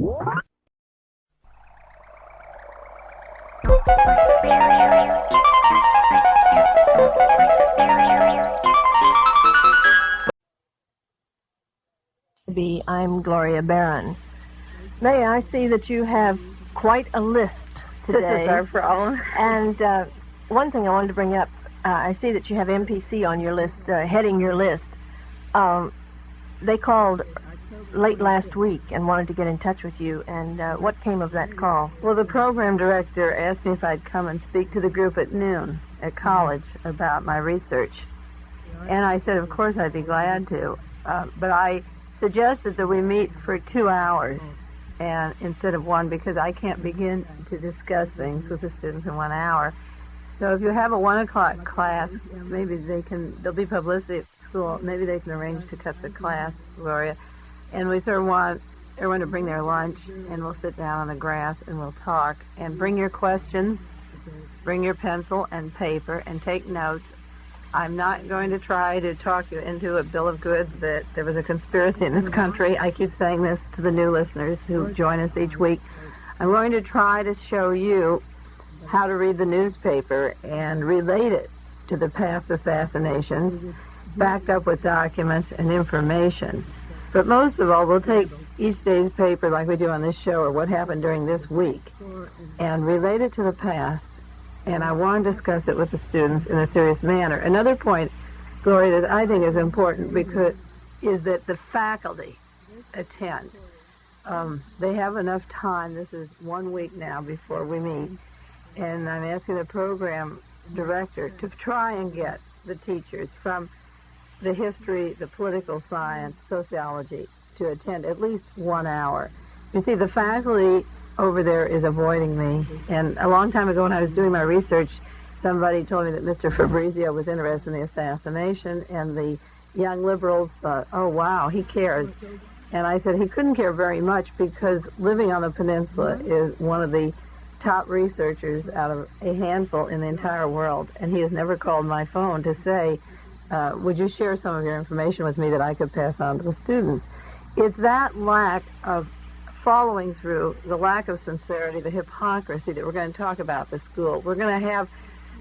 I'm Gloria Barron. May I see that you have quite a list today? This is our problem. And one thing I wanted to bring up, I see that you have MPC on your list, heading your list. They called late last week and wanted to get in touch with you, and what came of that call? Well, the program director asked me if I'd come and speak to the group at noon at college about my research. And I said, of course, I'd be glad to. But I suggested that we meet for 2 hours and instead of one, because I can't begin to discuss things with the students in 1 hour. So if you have a 1 o'clock class, maybe there'll be publicity at school, maybe they can arrange to cut the class, Gloria. And we sort of want everyone to bring their lunch, and we'll sit down on the grass and we'll talk. And bring your questions, bring your pencil and paper, and take notes. I'm not going to try to talk you into a bill of goods that there was a conspiracy in this country. I keep saying this to the new listeners who join us each week. I'm going to try to show you how to read the newspaper and relate it to the past assassinations, backed up with documents and information. But most of all, we'll take each day's paper like we do on this show, or what happened during this week, and relate it to the past. And I want to discuss it with the students in a serious manner. Another point, Gloria, that I think is important is that the faculty attend. They have enough time. This is 1 week now before we meet. And I'm asking the program director to try and get the teachers from the history, the political science, sociology, to attend at least 1 hour. You see, the faculty over there is avoiding me. And a long time ago when I was doing my research, somebody told me that Mr. Fabrizio was interested in the assassination, and the young liberals thought, oh, wow, he cares. And I said he couldn't care very much, because living on the peninsula is one of the top researchers out of a handful in the entire world, and he has never called my phone to say, would you share some of your information with me that I could pass on to the students? It's that lack of following through, the lack of sincerity, the hypocrisy that we're going to talk about at the school. We're going to have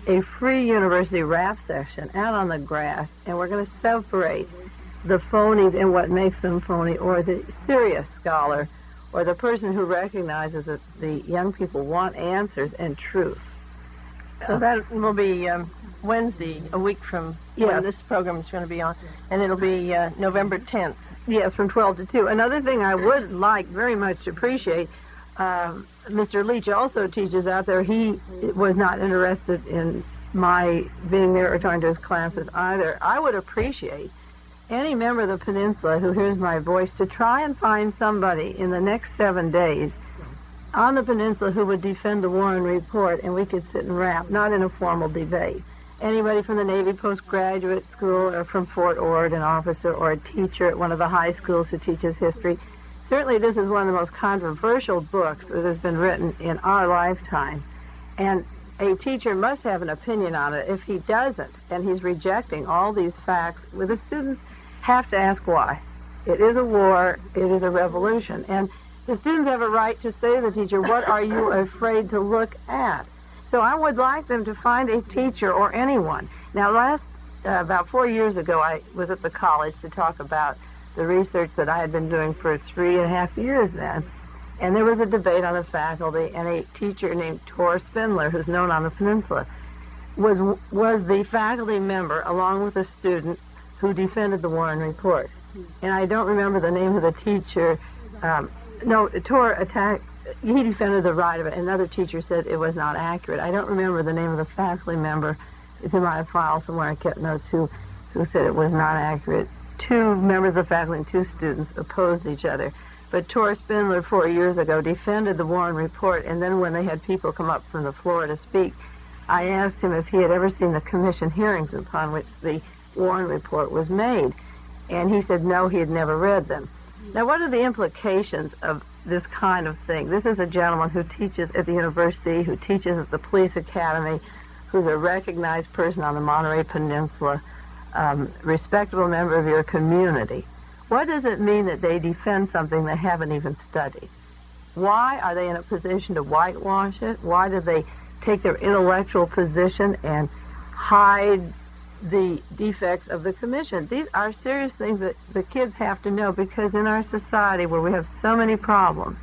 a free university rap session out on the grass, and we're going to separate the phonies and what makes them phony, or the serious scholar, or the person who recognizes that the young people want answers and truth. So that will be Wednesday, a week from when this program is going to be on, and it'll be November 10th. Yes, from 12 to 2. Another thing I would like very much to appreciate, Mr. Leach also teaches out there. He was not interested in my being there or talking to his classes either. I would appreciate any member of the peninsula who hears my voice to try and find somebody in the next 7 days on the peninsula who would defend the Warren Report, and we could sit and rap, not in a formal debate. Anybody from the Navy Postgraduate School, or from Fort Ord, an officer or a teacher at one of the high schools who teaches history. Certainly this is one of the most controversial books that has been written in our lifetime. And a teacher must have an opinion on it. If he doesn't, and he's rejecting all these facts, well, the students have to ask why. It is a war, it is a revolution. And the students have a right to say to the teacher, what are you afraid to look at? So I would like them to find a teacher or anyone. Now, about 4 years ago, I was at the college to talk about the research that I had been doing for 3.5 years then. And there was a debate on the faculty, and a teacher named Tor Spindler, who's known on the peninsula, was the faculty member, along with a student, who defended the Warren Report. And I don't remember the name of the teacher. He defended the right of it. Another teacher said it was not accurate. I don't remember the name of the faculty member. It's in my file somewhere. I kept notes who said it was not accurate. 2 members of the faculty and 2 students opposed each other. But Tor Spindler 4 years ago defended the Warren Report, and then when they had people come up from the floor to speak, I asked him if he had ever seen the commission hearings upon which the Warren Report was made. And he said no, he had never read them. Now, what are the implications of this kind of thing? This is a gentleman who teaches at the university, who teaches at the police academy, who's a recognized person on the Monterey Peninsula, respectable member of your community. What does it mean that they defend something they haven't even studied? Why are they in a position to whitewash it? Why do they take their intellectual position and hide the defects of the commission? These are serious things that the kids have to know, because in our society where we have so many problems,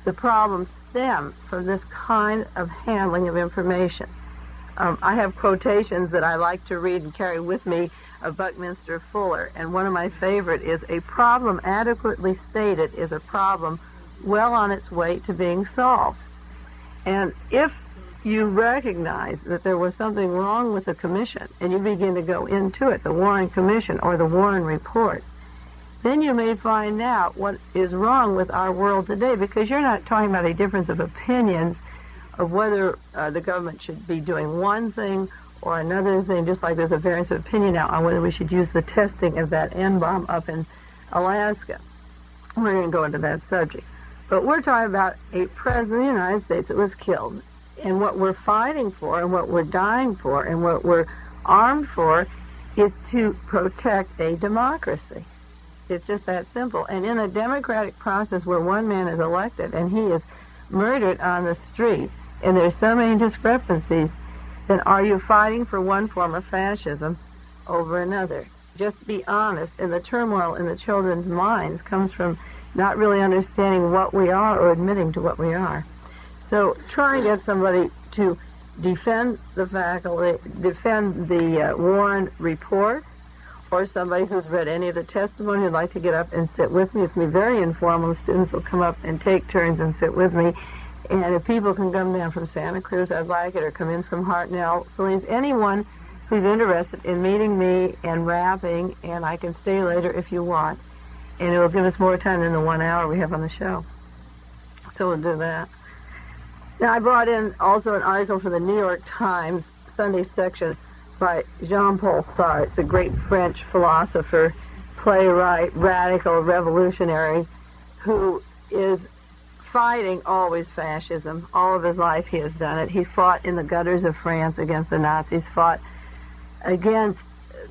the problems stem from this kind of handling of information. I have quotations that I like to read and carry with me of Buckminster Fuller, and one of my favorite is, "A problem adequately stated is a problem well on its way to being solved." And if you recognize that there was something wrong with the commission and you begin to go into it, the Warren Commission or the Warren Report, then you may find out what is wrong with our world today, because you're not talking about a difference of opinions of whether the government should be doing one thing or another thing, just like there's a variance of opinion now on whether we should use the testing of that N-bomb up in Alaska. We're going to go into that subject. But we're talking about a president of the United States that was killed. And what we're fighting for and what we're dying for and what we're armed for is to protect a democracy. It's just that simple. And in a democratic process where one man is elected and he is murdered on the street, and there's so many discrepancies, then are you fighting for one form of fascism over another? Just be honest. And the turmoil in the children's minds comes from not really understanding what we are or admitting to what we are. So try and get somebody to defend the faculty, defend the Warren Report, or somebody who's read any of the testimony who'd like to get up and sit with me. It's going to be very informal. The students will come up and take turns and sit with me. And if people can come down from Santa Cruz, I'd like it, or come in from Hartnell, Salinas, anyone who's interested in meeting me and rapping, and I can stay later if you want. And it will give us more time than the 1 hour we have on the show. So we'll do that. Now, I brought in also an article from the New York Times Sunday section by Jean-Paul Sartre, the great French philosopher, playwright, radical, revolutionary, who is fighting always fascism. All of his life he has done it. He fought in the gutters of France against the Nazis, fought against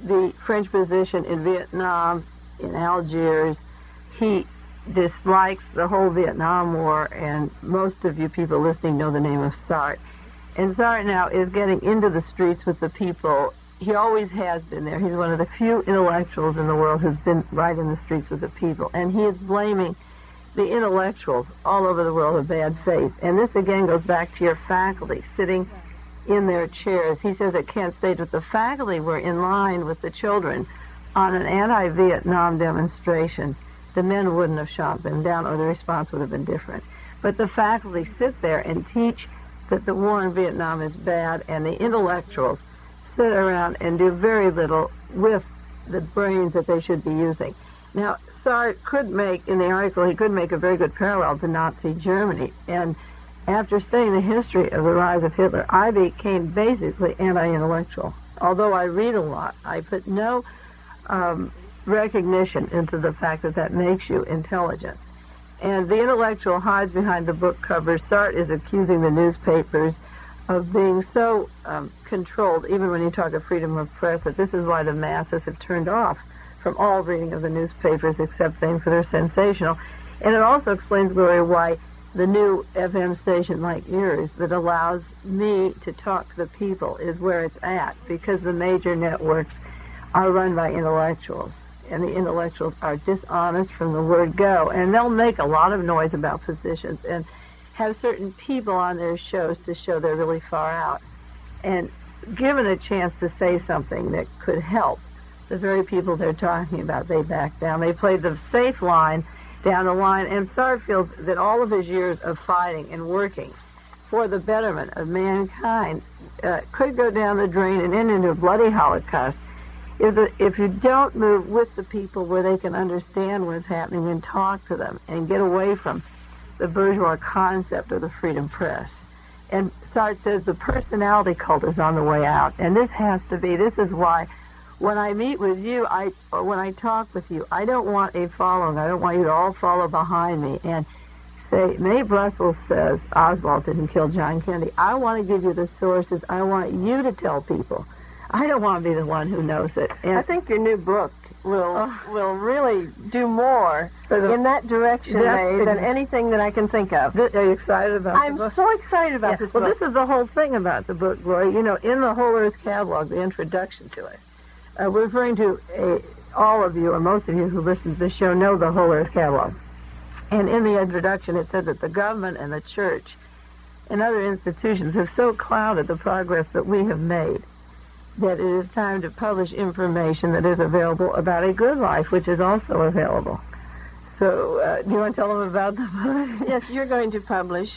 the French position in Vietnam, in Algiers. He dislikes the whole Vietnam War, and most of you people listening know the name of Sartre. And Sartre now is getting into the streets with the people. He always has been there. He's one of the few intellectuals in the world who's been right in the streets with the people. And he is blaming the intellectuals all over the world of bad faith. And this again goes back to your faculty sitting in their chairs. He says at Kent State that the faculty were in line with the children on an anti-Vietnam demonstration. The men wouldn't have shot them down, or the response would have been different. But the faculty sit there and teach that the war in Vietnam is bad, and the intellectuals sit around and do very little with the brains that they should be using. Now, Sartre could make, in the article, he could make a very good parallel to Nazi Germany. And after studying the history of the rise of Hitler, I became basically anti-intellectual. Although I read a lot, I put no recognition into the fact that that makes you intelligent. And the intellectual hides behind the book covers. Sartre is accusing the newspapers of being so controlled, even when you talk of freedom of press, that this is why the masses have turned off from all reading of the newspapers except things that are sensational. And it also explains, Gloria, why the new FM station like yours that allows me to talk to the people is where it's at, because the major networks are run by intellectuals. And the intellectuals are dishonest from the word go. And they'll make a lot of noise about positions and have certain people on their shows to show they're really far out. And given a chance to say something that could help the very people they're talking about, they back down. They played the safe line down the line. And Sartre feels that all of his years of fighting and working for the betterment of mankind could go down the drain and end into a bloody Holocaust if you don't move with the people where they can understand what's happening and talk to them and get away from the bourgeois concept of the freedom press. And Sartre says the personality cult is on the way out. And this has to be. This is why when I meet with you, or when I talk with you, I don't want a following. I don't want you to all follow behind me and say, Mae Brussell says Oswald didn't kill John Kennedy. I want to give you the sources. I want you to tell people. I don't want to be the one who knows it. And I think your new book will really do more in that direction, Mae, than anything that I can think of. Are you excited about the book? I'm so excited about this book. Well, this is the whole thing about the book, Gloria. You know, in the Whole Earth Catalog, the introduction to it, we're referring to all of you, or most of you who listen to this show, know the Whole Earth Catalog. And in the introduction, it said that the government and the church and other institutions have so clouded the progress that we have made that it is time to publish information that is available about a good life, which is also available. So, do you want to tell them about the book? Yes, you're going to publish.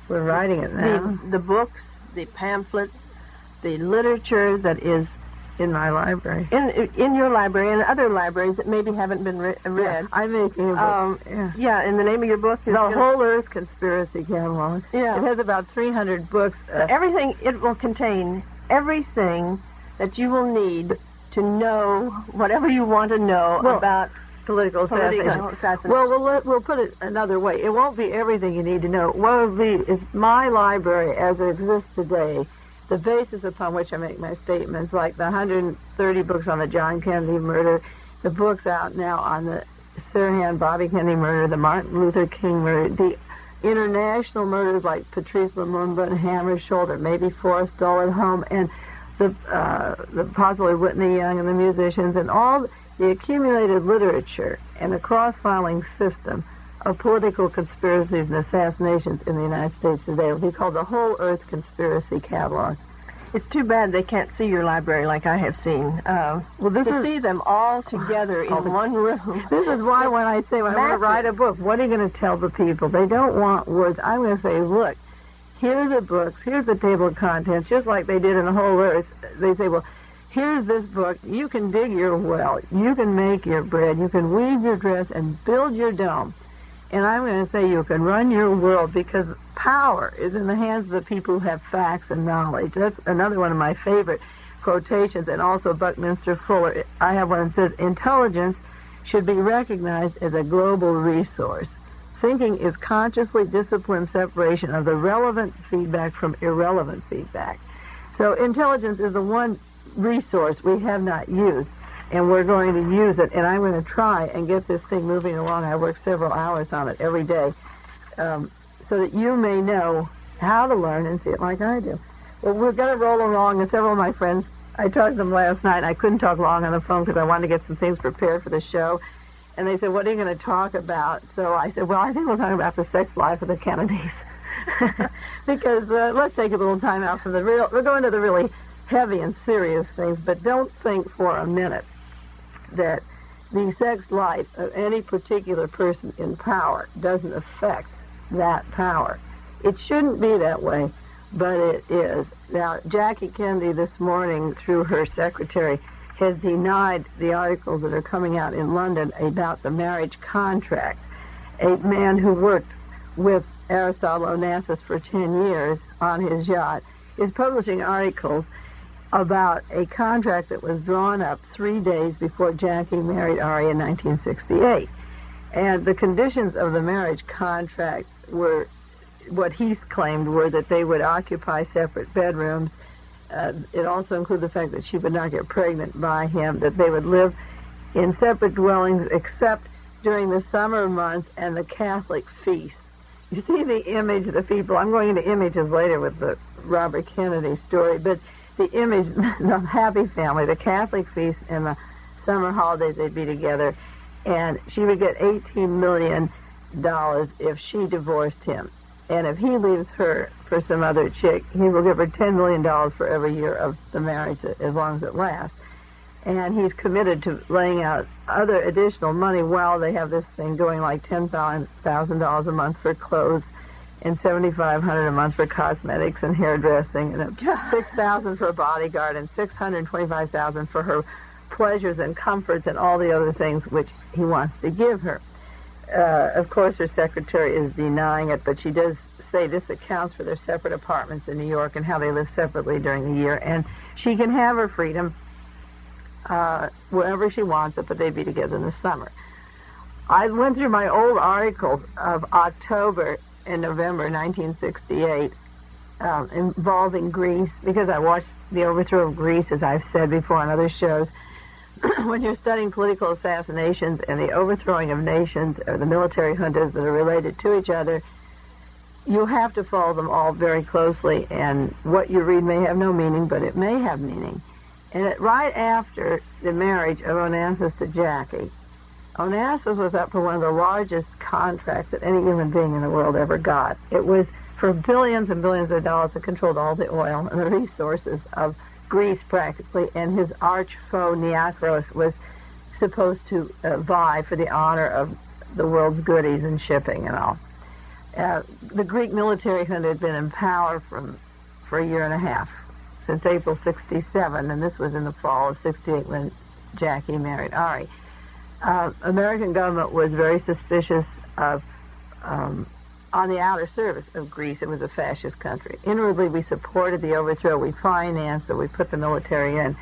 We're writing it now. The books, the pamphlets, the literature that is in my library. In your library and other libraries that maybe haven't been read. Yeah, I'm making a book. And the name of your book is The Whole Earth Conspiracy Catalog. Yeah. It has about 300 books. So everything, it will contain everything that you will need to know whatever you want to know about political assassination. Well, we'll put it another way. It won't be everything you need to know. What will be is my library as it exists today, the basis upon which I make my statements, like the 130 books on the John Kennedy murder, the books out now on the Sirhan Bobby Kennedy murder, the Martin Luther King murder, the international murders like Patrice Lumumba and Hammer's Shoulder, maybe Forrest Dole at home, and the possibly Whitney Young and the musicians, and all the accumulated literature and the cross-filing system of political conspiracies and assassinations in the United States today. It will be called the Whole Earth Conspiracy Catalog. It's too bad they can't see your library like I have seen. See them all together in one room. This is why when I say, when I want to write a book, what are you going to tell the people? They don't want words. I'm going to say, look, here are the books, here's the table of contents, just like they did in the Whole Earth. They say, well, here's this book. You can dig your well. You can make your bread. You can weave your dress and build your dome. And I'm going to say you can run your world, because power is in the hands of the people who have facts and knowledge. That's another one of my favorite quotations, and also Buckminster Fuller. I have one that says, intelligence should be recognized as a global resource. Thinking is consciously disciplined separation of the relevant feedback from irrelevant feedback. So intelligence is the one resource we have not used, and we're going to use it, and I'm going to try and get this thing moving along. I work several hours on it every day, so that you may know how to learn and see it like I do. Well, we're going to roll along, and several of my friends, I talked to them last night, and I couldn't talk long on the phone because I wanted to get some things prepared for the show, and they said, what are you going to talk about? So I said, well, I think we'll talk about the sex life of the Kennedys, because let's take a little time out from the real, we're going to the really heavy and serious things, but don't think for a minute that the sex life of any particular person in power doesn't affect that power. It shouldn't be that way, but it is. Now, Jackie Kennedy this morning, through her secretary, has denied the articles that are coming out in London about the marriage contract. A man who worked with Aristotle Onassis for 10 years on his yacht is publishing articles about a contract that was drawn up 3 days before Jackie married Ari in 1968. And the conditions of the marriage contract were, what he claimed were that they would occupy separate bedrooms. It also included the fact that she would not get pregnant by him, that they would live in separate dwellings except during the summer months and the Catholic feasts. You see the image of the people. I'm going into images later with the Robert Kennedy story, but the image, the happy family, the Catholic feast and the summer holidays, they'd be together, and she would get $18 million if she divorced him. And if he leaves her for some other chick, he will give her $10 million for every year of the marriage, as long as it lasts. And he's committed to laying out other additional money while they have this thing going, like $10,000 a month for clothes, and $7,500 a month for cosmetics and hairdressing, and $6,000 for a bodyguard, and $625,000 for her pleasures and comforts and all the other things which he wants to give her. Of course, her secretary is denying it, but she does say this accounts for their separate apartments in New York and how they live separately during the year, and she can have her freedom wherever she wants it, but they'd be together in the summer. I went through my old articles of October in November 1968 involving Greece, because I watched the overthrow of Greece, as I've said before on other shows. when you're studying political assassinations and the overthrowing of nations or the military juntas that are related to each other, you have to follow them all very closely, and what you read may have no meaning, but it may have meaning. And right after the marriage of Onassis to Jackie, Onassis was up for one of the largest contracts that any human being in the world ever got. It was for billions and billions of dollars that controlled all the oil and the resources of Greece practically, and his arch foe Niarchos was supposed to vie for the honor of the world's goodies and shipping and all. The Greek military junta had been in power for a year and a half, since April 67, and this was in the fall of 68 when Jackie married Ari. American government was very suspicious of, on the outer surface of Greece, it was a fascist country. Inwardly, we supported the overthrow, we financed it, we put the military in,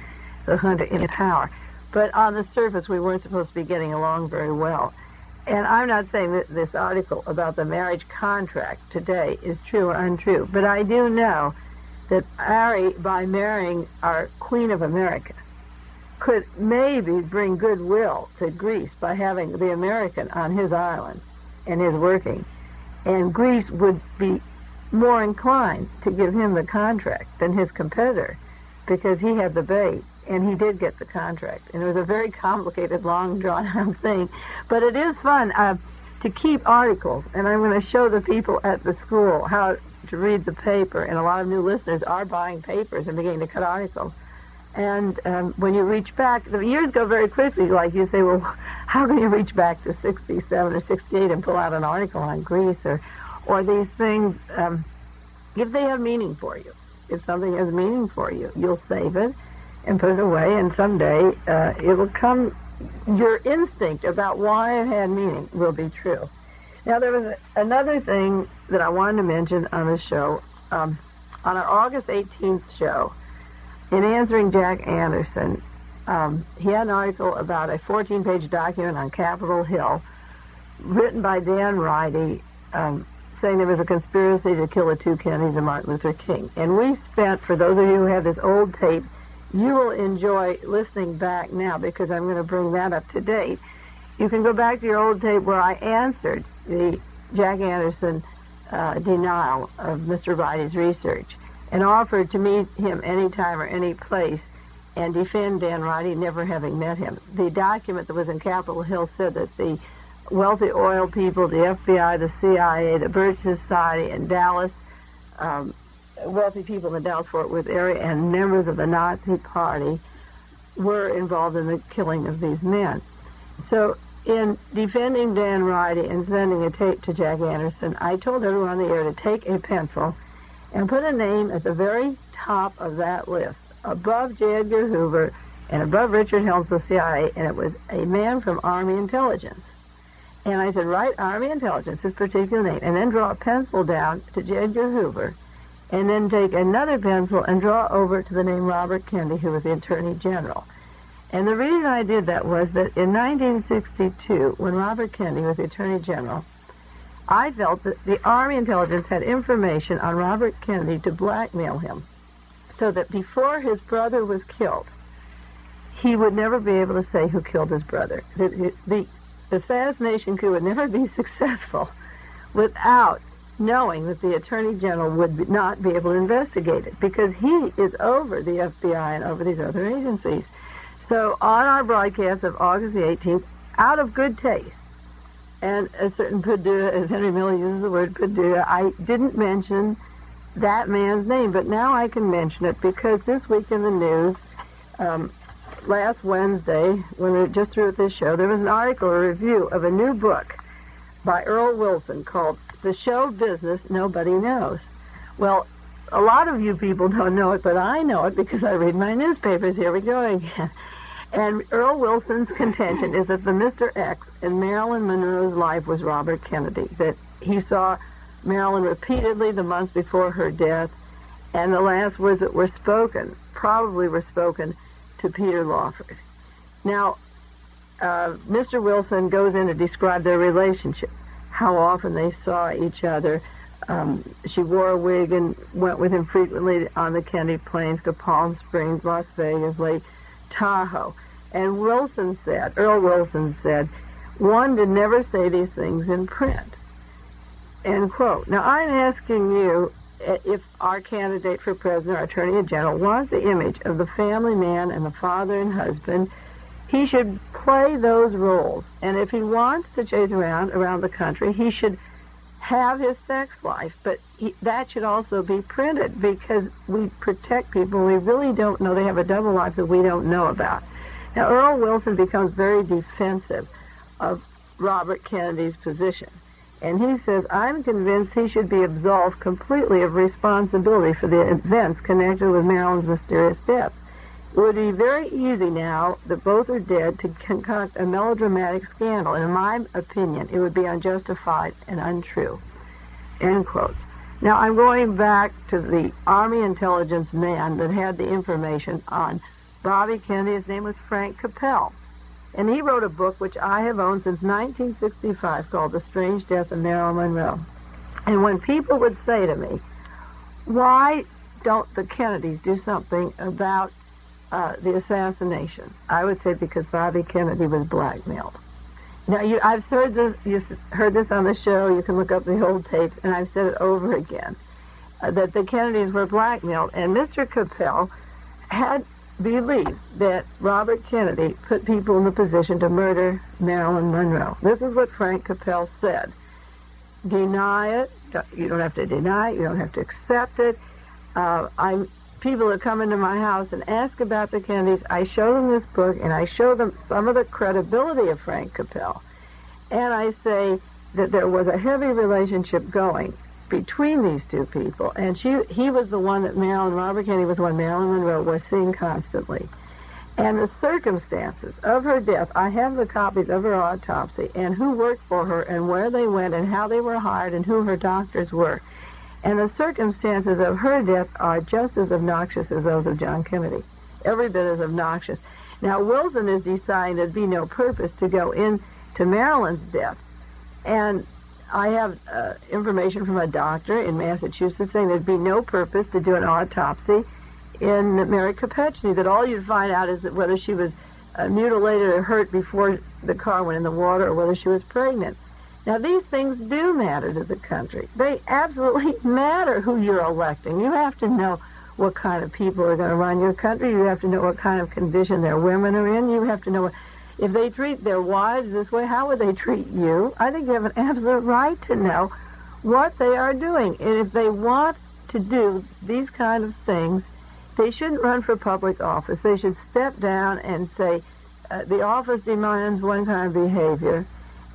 the junta in power. But on the surface, we weren't supposed to be getting along very well. And I'm not saying that this article about the marriage contract today is true or untrue, but I do know that Ari, by marrying our Queen of America, could maybe bring goodwill to Greece by having the American on his island and his working. And Greece would be more inclined to give him the contract than his competitor because he had the bait. And he did get the contract. And it was a very complicated, long, drawn-out thing. But it is fun to keep articles. And I'm going to show the people at the school how to read the paper. And a lot of new listeners are buying papers and beginning to cut articles. And when you reach back, the years go very quickly. Like you say, well, how can you reach back to 67 or 68 and pull out an article on Greece or these things? If they have meaning for you, if something has meaning for you, you'll save it and put it away, and someday it will come, your instinct about why it had meaning will be true. Now, there was another thing that I wanted to mention on the show. On our August 18th show, in answering Jack Anderson, he had an article about a 14-page document on Capitol Hill written by Dan Ridey, saying there was a conspiracy to kill the two Kennedys and Martin Luther King. And we spent, for those of you who have this old tape, you will enjoy listening back now because I'm going to bring that up to date. You can go back to your old tape where I answered the Jack Anderson denial of Mr. Ridey's research and offered to meet him anytime or any place and defend Dan Ridey, never having met him. The document that was in Capitol Hill said that the wealthy oil people, the FBI, the CIA, the Birch Society, and Dallas, wealthy people in the Dallas-Fort Worth area and members of the Nazi Party were involved in the killing of these men. So in defending Dan Ridey and sending a tape to Jack Anderson, I told everyone on the air to take a pencil and put a name at the very top of that list, above J. Edgar Hoover and above Richard Helms of the CIA, and it was a man from Army Intelligence. And I said, write Army Intelligence, this particular name, and then draw a pencil down to J. Edgar Hoover, and then take another pencil and draw over to the name Robert Kennedy, who was the Attorney General. And the reason I did that was that in 1962, when Robert Kennedy was the Attorney General, I felt that the Army Intelligence had information on Robert Kennedy to blackmail him, so that before his brother was killed, he would never be able to say who killed his brother. The assassination coup would never be successful without knowing that the Attorney General would not be able to investigate it, because he is over the FBI and over these other agencies. So on our broadcast of August the 18th, out of good taste, and a certain Padua, as Henry Miller uses the word Padua, I didn't mention that man's name, but now I can mention it because this week in the news, last Wednesday, when we were just through with this show, there was an article, a review of a new book by Earl Wilson called The Show Business Nobody Knows. Well, a lot of you people don't know it, but I know it because I read my newspapers. Here we go again. And Earl Wilson's contention is that the Mr. X in Marilyn Monroe's life was Robert Kennedy, that he saw Marilyn repeatedly the months before her death, and the last words that were spoken probably were spoken to Peter Lawford. Now, Mr. Wilson goes in to describe their relationship, how often they saw each other. She wore a wig and went with him frequently on the Kennedy planes to Palm Springs, Las Vegas, Lake Tahoe. And Earl Wilson said, one did never say these things in print, end quote. Now, I'm asking you, if our candidate for president or attorney general wants the image of the family man and the father and husband, he should play those roles. And if he wants to chase around the country, he should have his sex life. But that should also be printed, because we protect people we really don't know. They have a double life that we don't know about. Now, Earl Wilson becomes very defensive of Robert Kennedy's position. And he says, I'm convinced he should be absolved completely of responsibility for the events connected with Marilyn's mysterious death. It would be very easy now that both are dead to concoct a melodramatic scandal. And in my opinion, it would be unjustified and untrue. End quotes. Now, I'm going back to the Army intelligence man that had the information on Bobby Kennedy. His name was Frank Capel. And he wrote a book which I have owned since 1965 called The Strange Death of Marilyn Monroe. And when people would say to me, why don't the Kennedys do something about the assassination? I would say because Bobby Kennedy was blackmailed. Now, I've heard this on the show. You can look up the old tapes, and I've said it over again, that the Kennedys were blackmailed. And Mr. Capel had believed that Robert Kennedy put people in the position to murder Marilyn Monroe. This is what Frank Capel said. Deny it. You don't have to deny it. You don't have to accept it. People that come into my house and ask about the Kennedys, I show them this book, and I show them some of the credibility of Frank Capel. And I say that there was a heavy relationship going between these two people, and he was the one that Robert Kennedy was the one Marilyn Monroe was seeing constantly. And the circumstances of her death, I have the copies of her autopsy, and who worked for her, and where they went, and how they were hired, and who her doctors were. And the circumstances of her death are just as obnoxious as those of John Kennedy. Every bit as obnoxious. Now, Wilson is deciding there'd be no purpose to go into Marilyn's death. And I have information from a doctor in Massachusetts saying there'd be no purpose to do an autopsy in Mary Kopechne, that all you'd find out is that whether she was mutilated or hurt before the car went in the water, or whether she was pregnant. Now, these things do matter to the country. They absolutely matter who you're electing. You have to know what kind of people are going to run your country. You have to know what kind of condition their women are in. You have to know if they treat their wives this way, how would they treat you? I think you have an absolute right to know what they are doing. And if they want to do these kind of things, they shouldn't run for public office. They should step down and say, the office demands one kind of behavior,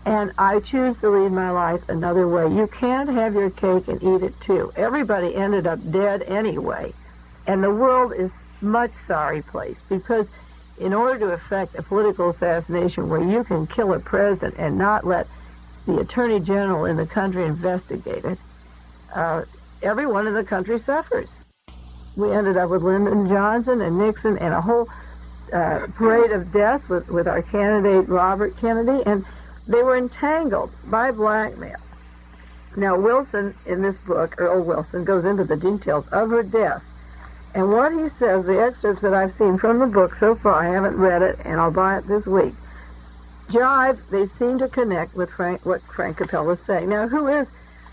and I choose to lead my life another way. You can't have your cake and eat it too. Everybody ended up dead anyway, and the world is a much sorry place, because in order to effect a political assassination where you can kill a president and not let the attorney general in the country investigate it, everyone in the country suffers. We ended up with Lyndon Johnson and Nixon and a whole parade of deaths with our candidate Robert Kennedy, and they were entangled by blackmail. Now, Wilson, in this book, Earl Wilson, goes into the details of her death. And what he says, the excerpts that I've seen from the book so far, I haven't read it, and I'll buy it this week, they seem to connect with what Frank Capel was saying. Now, who is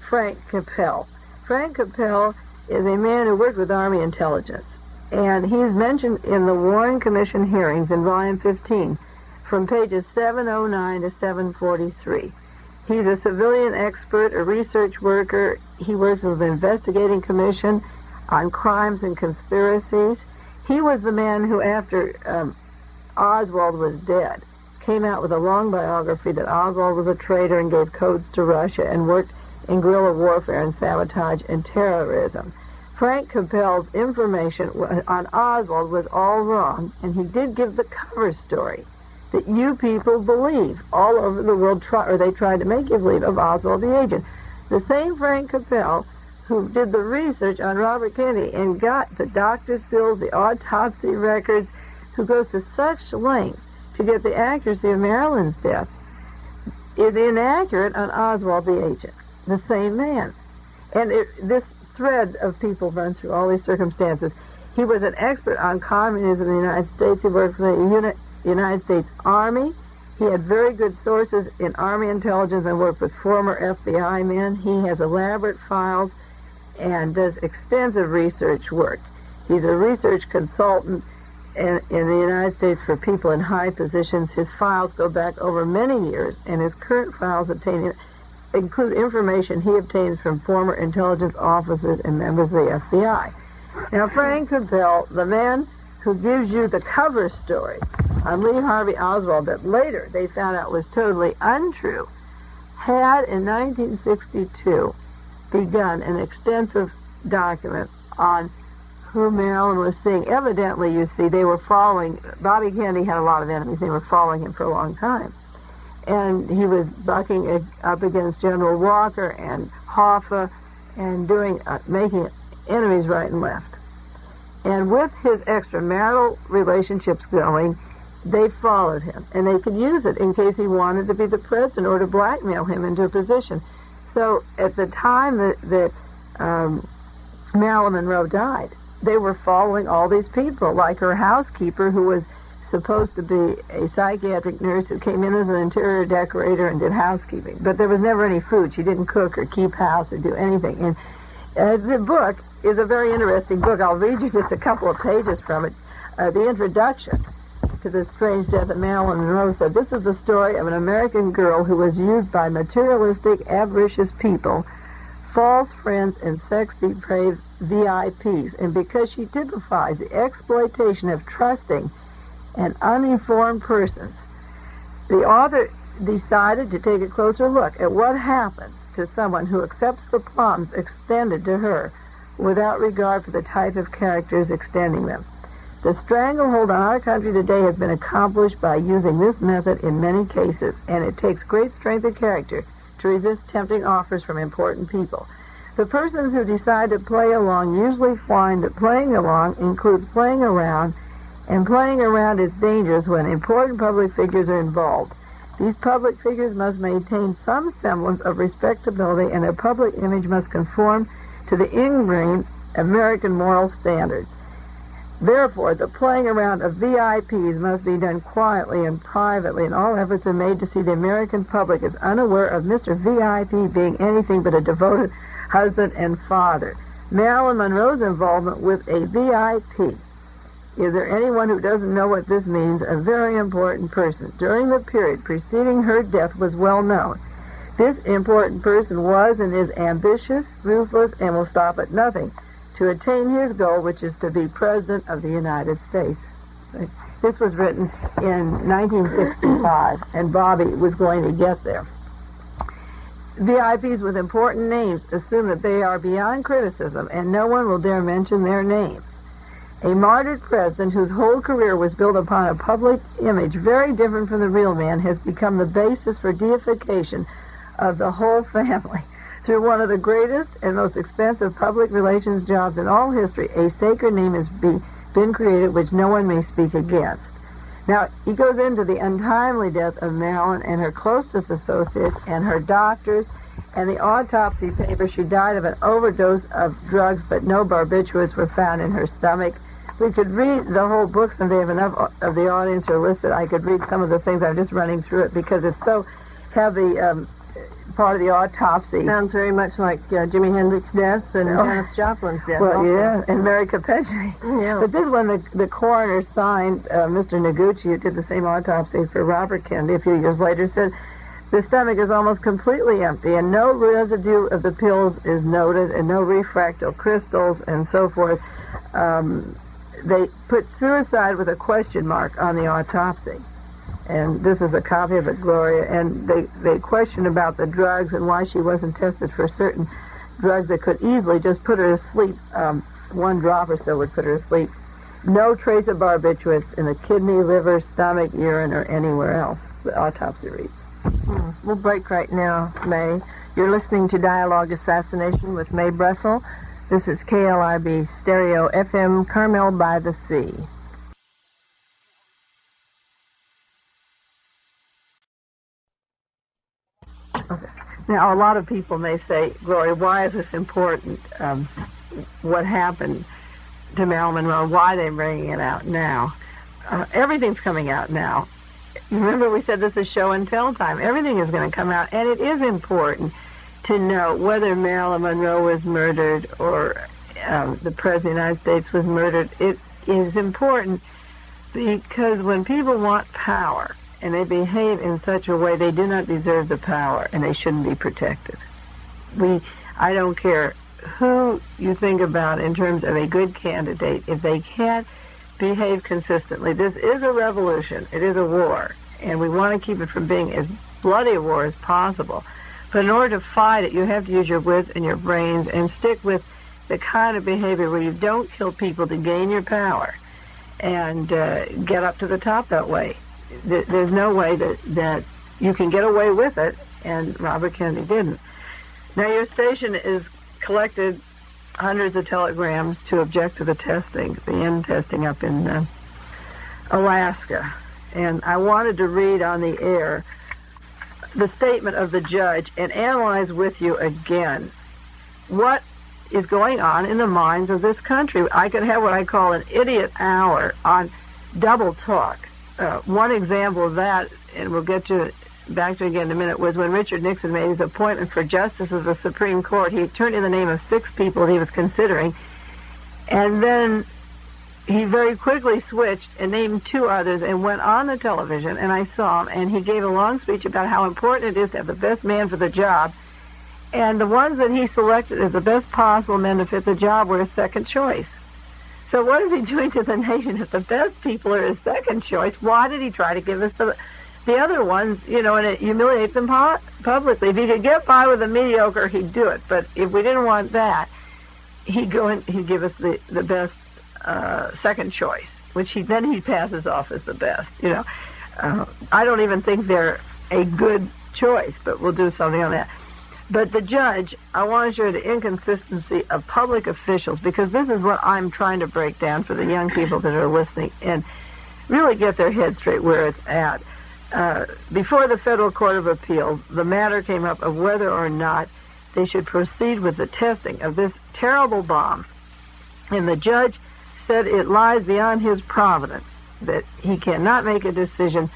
Frank Capel? Frank Capel is a man who worked with Army intelligence, and he's mentioned in the Warren Commission hearings in Volume 15, from pages 709 to 743. He's a civilian expert, a research worker. He works with the Investigating Commission on crimes and conspiracies. He was the man who, after Oswald was dead, came out with a long biography that Oswald was a traitor and gave codes to Russia and worked in guerrilla warfare and sabotage and terrorism. Frank Capel's information on Oswald was all wrong, and he did give the cover story that you people believe all over the world, they tried to make you believe, of Oswald the agent. The same Frank Capel who did the research on Robert Kennedy and got the doctor's bills, the autopsy records, who goes to such lengths to get the accuracy of Marilyn's death, is inaccurate on Oswald the agent, the same man. And this thread of people run through all these circumstances. He was an expert on communism in the United States. He worked for the the United States Army. He had very good sources in Army intelligence and worked with former FBI men. He has elaborate files and does extensive research work. He's a research consultant in the United States for people in high positions. His files go back over many years, and his current files include information he obtains from former intelligence officers and members of the FBI. Now, Frank Capel, the man who gives you the cover story on Lee Harvey Oswald that later they found out was totally untrue, had in 1962 begun an extensive document on who Marilyn was seeing. Evidently, you see, they were following, Bobby Kennedy had a lot of enemies. They were following him for a long time. And he was bucking up against General Walker and Hoffa and making enemies right and left. And with his extramarital relationships going, they followed him. And they could use it in case he wanted to be the president or to blackmail him into a position. So at the time that Marilyn Monroe died, they were following all these people, like her housekeeper, who was supposed to be a psychiatric nurse who came in as an interior decorator and did housekeeping. But there was never any food. She didn't cook or keep house or do anything. And the book is a very interesting book. I'll read you just a couple of pages from it. The introduction to The Strange Death of Marilyn Monroe said, "This is the story of an American girl who was used by materialistic, avaricious people, false friends, and sex-depraved VIPs. And because she typifies the exploitation of trusting and uninformed persons, the author decided to take a closer look at what happens to someone who accepts the plums extended to her without regard for the type of characters extending them. The stranglehold on our country today has been accomplished by using this method in many cases, and it takes great strength of character to resist tempting offers from important people. The persons who decide to play along usually find that playing along includes playing around, and playing around is dangerous when important public figures are involved. These public figures must maintain some semblance of respectability, and their public image must conform to the ingrained American moral standards. Therefore, the playing around of VIPs must be done quietly and privately, and all efforts are made to see the American public as unaware of Mr. VIP being anything but a devoted husband and father. Marilyn Monroe's involvement with a VIP. Is there anyone who doesn't know what this means? A very important person. During the period preceding her death was well known. This important person was and is ambitious, ruthless, and will stop at nothing to attain his goal, which is to be President of the United States." This was written in 1965, and Bobby was going to get there. VIPs with important names assume that they are beyond criticism, and no one will dare mention their names. A martyred president whose whole career was built upon a public image very different from the real man has become the basis for deification of the whole family. Through one of the greatest and most expensive public relations jobs in all history, a sacred name has been created which no one may speak against. Now, he goes into the untimely death of Marilyn and her closest associates and her doctors and the autopsy paper. She died of an overdose of drugs, but no barbiturates were found in her stomach. We could read the whole book someday if enough of the audience are listed. I could read some of the things. I'm just running through it because it's so heavy. Part of the autopsy. Sounds very much like Jimi Hendrix's death and Janis Joplin's death. Well, also. yeah, and Mary Capeche. Yeah. But this one, the coroner signed, Mr. Noguchi, who did the same autopsy for Robert Kennedy a few years later, said the stomach is almost completely empty and no residue of the pills is noted and no refractal crystals and so forth. They put suicide with a question mark on the autopsy. And this is a copy of it, Gloria. And they questioned about the drugs and why she wasn't tested for certain drugs that could easily just put her to sleep. One drop or so would put her to sleep. No trace of barbiturates in the kidney, liver, stomach, urine, or anywhere else, the autopsy reads. We'll break right now, Mae. You're listening to Dialogue Assassination with Mae Brussell. This is KLRB Stereo FM, Carmel by the Sea. Okay. Now, a lot of people may say, Gloria, why is this important? What happened to Marilyn Monroe? Why are they bringing it out now? everything's coming out now. Remember, we said this is show and tell time. Everything is going to come out, and it is important to know whether Marilyn Monroe was murdered or the President of the United States was murdered. It is important because when people want power and they behave in such a way, they do not deserve the power, and they shouldn't be protected. I don't care who you think about in terms of a good candidate. If they can't behave consistently, this is a revolution. It is a war, and we want to keep it from being as bloody a war as possible. But in order to fight it, you have to use your wits and your brains and stick with the kind of behavior where you don't kill people to gain your power and get up to the top that way. There's no way that you can get away with it, and Robert Kennedy didn't. Now, your station is collected hundreds of telegrams to object to the testing, the end testing up in Alaska. And I wanted to read on the air the statement of the judge and analyze with you again what is going on in the minds of this country. I could have what I call an idiot hour on double talk. One example of that, and we'll get back to it again in a minute, was when Richard Nixon made his appointment for justice of the Supreme Court. He turned in the name of 6 people he was considering, and then he very quickly switched and named 2 others and went on the television, and I saw him, and he gave a long speech about how important it is to have the best man for the job, and the ones that he selected as the best possible men to fit the job were his second choice. So what is he doing to the nation if the best people are his second choice? Why did he try to give us the other ones, and it humiliates them publicly? If he could get by with a mediocre, he'd do it. But if we didn't want that, he'd give us the best second choice, which he passes off as the best. I don't even think they're a good choice, but we'll do something on that. But the judge, I want to show you the inconsistency of public officials, because this is what I'm trying to break down for the young people that are listening and really get their head straight where it's at. Before the Federal Court of Appeals, the matter came up of whether or not they should proceed with the testing of this terrible bomb. And the judge said it lies beyond his providence, that he cannot make a decision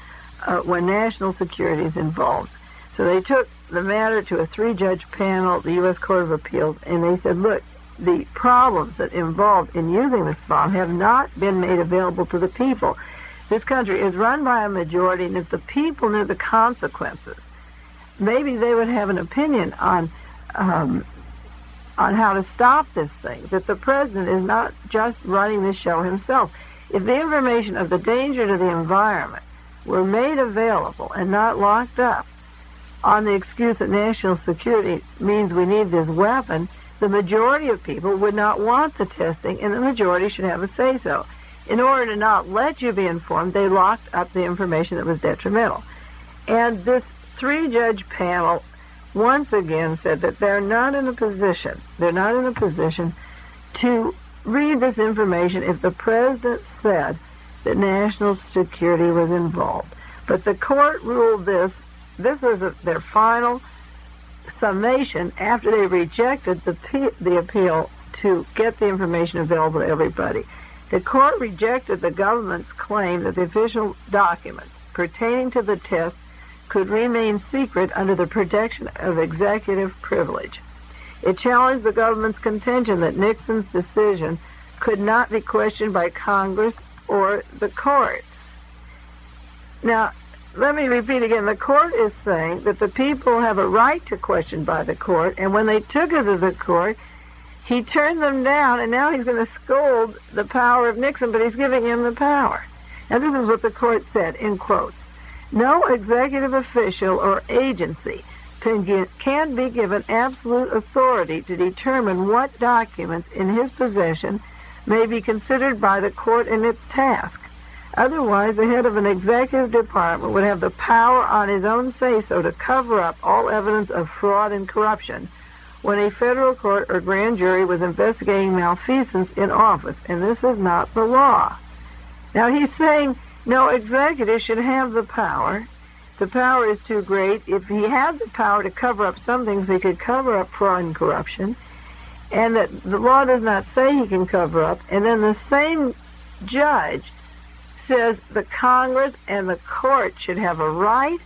when national security is involved. So they took the matter to a 3-judge panel, the U.S. Court of Appeals, and they said, look, the problems that involved in using this bomb have not been made available to the people. This country is run by a majority, and if the people knew the consequences, maybe they would have an opinion on how to stop this thing, that the president is not just running this show himself. If the information of the danger to the environment were made available and not locked up on the excuse that national security means we need this weapon, the majority of people would not want the testing, and the majority should have a say-so. In order to not let you be informed, they locked up the information that was detrimental. And this 3-judge panel once again said that they're not in a position to read this information if the president said that national security was involved. But the court ruled this was their final summation after they rejected the appeal to get the information available to everybody. The court rejected the government's claim that the official documents pertaining to the test could remain secret under the protection of executive privilege. It challenged the government's contention that Nixon's decision could not be questioned by Congress or the courts. Now, let me repeat again. The court is saying that the people have a right to question by the court, and when they took it to the court, he turned them down, and now he's going to scold the power of Nixon, but he's giving him the power. Now, this is what the court said, in quotes. No executive official or agency can be given absolute authority to determine what documents in his possession may be considered by the court in its task. Otherwise, the head of an executive department would have the power on his own say-so to cover up all evidence of fraud and corruption when a federal court or grand jury was investigating malfeasance in office, and this is not the law. Now, he's saying no executive should have the power. The power is too great. If he had the power to cover up some things, he could cover up fraud and corruption, and that the law does not say he can cover up. And then the same judge says the Congress and the court should have a right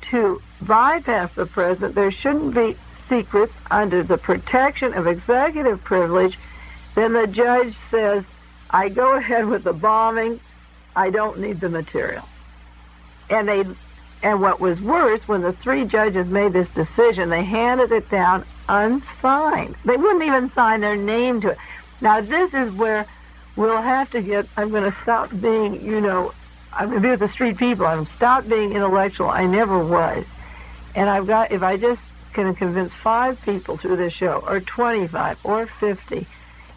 to bypass the president. There shouldn't be secrets under the protection of executive privilege. Then the judge says, I go ahead with the bombing. I don't need the material. And what was worse, when the three judges made this decision, they handed it down unsigned. They wouldn't even sign their name to it. Now, this is where we'll have to get, I'm going to stop being, I'm going to be with the street people. I'm stop being intellectual. I never was. And if I just can convince 5 people through this show, or 25, or 50,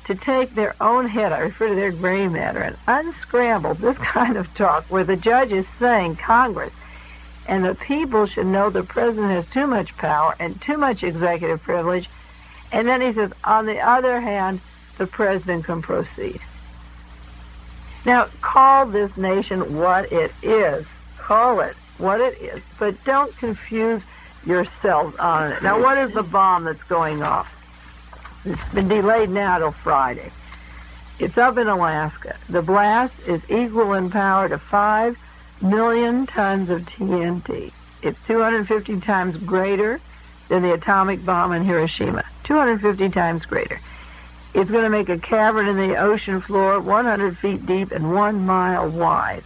to take their own head, I refer to their gray matter, and unscramble this kind of talk where the judge is saying Congress and the people should know the president has too much power and too much executive privilege, and then he says, on the other hand, the president can proceed. Now, call this nation what it is. Call it what it is, but don't confuse yourselves on it. Now, what is the bomb that's going off? It's been delayed now till Friday. It's up in Alaska. The blast is equal in power to 5 million tons of TNT. It's 250 times greater than the atomic bomb in Hiroshima. 250 times greater. It's going to make a cavern in the ocean floor 100 feet deep and 1 mile wide.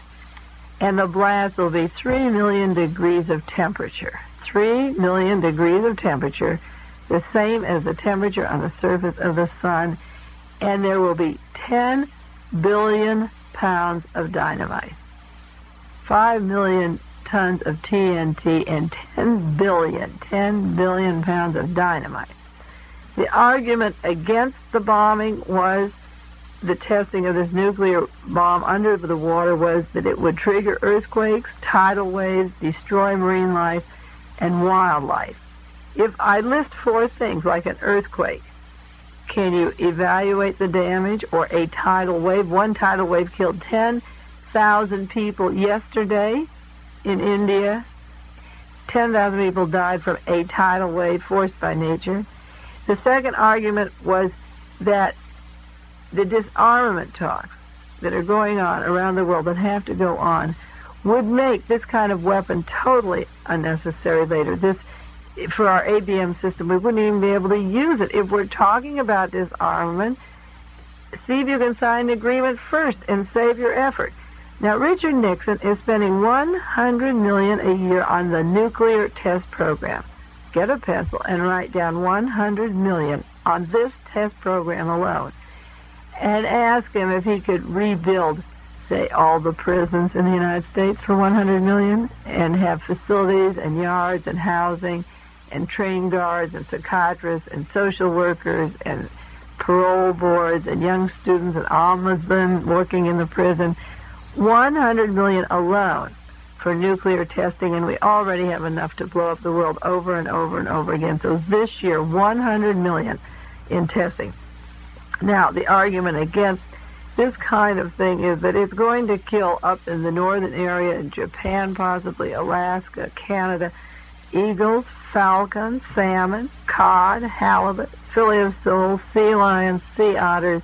And the blast will be 3 million degrees of temperature. 3 million degrees of temperature, the same as the temperature on the surface of the sun, and there will be 10 billion pounds of dynamite. 5 million tons of TNT and 10 billion pounds of dynamite. The argument against the bombing was the testing of this nuclear bomb under the water was that it would trigger earthquakes, tidal waves, destroy marine life, and wildlife. If I list 4 things, like an earthquake, can you evaluate the damage? Or a tidal wave? One tidal wave killed 10,000 people yesterday in India. 10,000 people died from a tidal wave forced by nature. The second argument was that the disarmament talks that are going on around the world, that have to go on, would make this kind of weapon totally unnecessary later. For our ABM system, we wouldn't even be able to use it. If we're talking about disarmament, see if you can sign an agreement first and save your effort. Now, Richard Nixon is spending $100 million a year on the nuclear test program. Get a pencil and write down $100 million on this test program alone. And ask him if he could rebuild, say, all the prisons in the United States for $100 million and have facilities and yards and housing and trained guards and psychiatrists and social workers and parole boards and young students and ombudsmen working in the prison. $100 million alone for nuclear testing, and we already have enough to blow up the world over and over and over again. So this year, $100 million in testing. Now, the argument against this kind of thing is that it's going to kill up in the northern area, in Japan, possibly Alaska, Canada, eagles, falcons, salmon, cod, halibut, fillet of sole, sea lions, sea otters,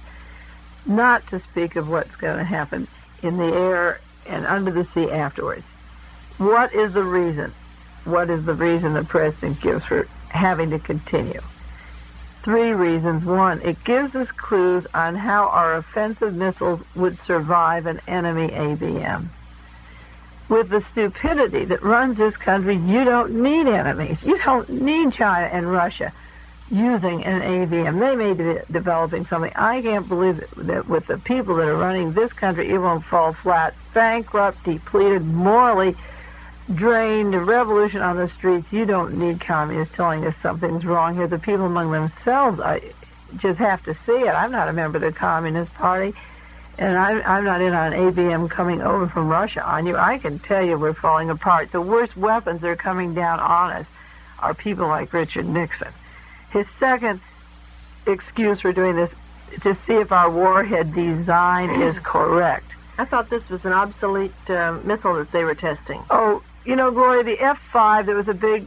not to speak of what's going to happen in the air and under the sea afterwards. What is the reason? What is the reason the president gives for having to continue? 3 reasons. 1, it gives us clues on how our offensive missiles would survive an enemy ABM. With the stupidity that runs this country, you don't need enemies. You don't need China and Russia using an ABM. They may be developing something. I can't believe that with the people that are running this country, it won't fall flat. Bankrupt, depleted, morally drained, a revolution on the streets. You don't need communists telling us something's wrong here. The people among themselves just have to see it. I'm not a member of the Communist Party, and I'm not in on an ABM coming over from Russia on you. I can tell you we're falling apart. The worst weapons that are coming down on us are people like Richard Nixon. His second excuse for doing this, to see if our warhead design is correct. I thought this was an obsolete missile that they were testing. Oh, Gloria, the F-5, there was a big